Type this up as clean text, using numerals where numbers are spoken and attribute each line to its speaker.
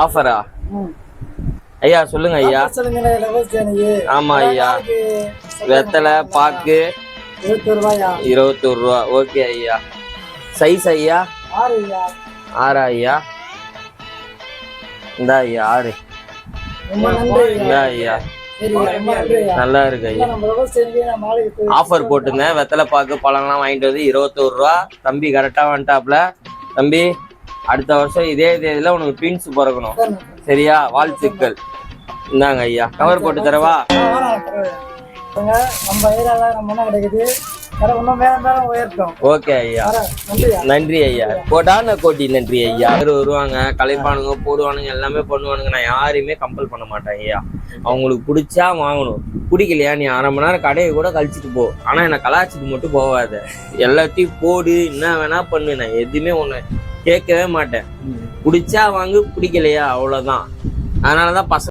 Speaker 1: ஆஃபரா? ஐயா சொல்லுங்க ஐயா. ஆமா ஐயா, வெத்தலை பாக்கு 21 ரூபா. ஓகே ஐயா. சைஸ் ஐயா? 6 ஐயா. இந்தா ஐயா 6. இந்தா ஐயா, நல்லா இருக்கு ஐயா. ஆஃபர் போட்டுருந்தேன், வெத்தலை பாக்கு பழம்லாம் வாங்கிட்டு வந்து 21 ரூபா. தம்பி கரெக்டா வந்துட்டாப்ல. தம்பி அடுத்த வருஷம் இதே தேதியில உனக்கு ட்வின்ஸ் பிறக்கணும், சரியா? வாழ்த்துக்கள். இந்தாங்க ஐயா, கவர் போட்டு தரவா? ஓகே ஐயா, நன்றி ஐயா. கோடான கோட்டி நன்றி ஐயா. வருவாங்க, கலைப்பானுங்க, போடுவானுங்க, எல்லாமே பண்ணுவானுங்க. நான் யாரையுமே கம்பல் பண்ண மாட்டேன் ஐயா. அவங்களுக்கு பிடிச்சா வாங்கணும், பிடிக்கலையா நீ 1/2 மணி நேரம் கடையை கூட கழிச்சிட்டு போ, ஆனா என்னை கலாச்சிட்டு மட்டும் போகாத. எல்லாத்தையும் போடு, என்ன வேணா பண்ணு, நான் எதுவுமே ஒண்ணு கேட்கவே மாட்டேன். பிடிச்சா வாங்கு, பிடிக்கலையா அவ்வளவுதான். அதனாலதான் பசங்க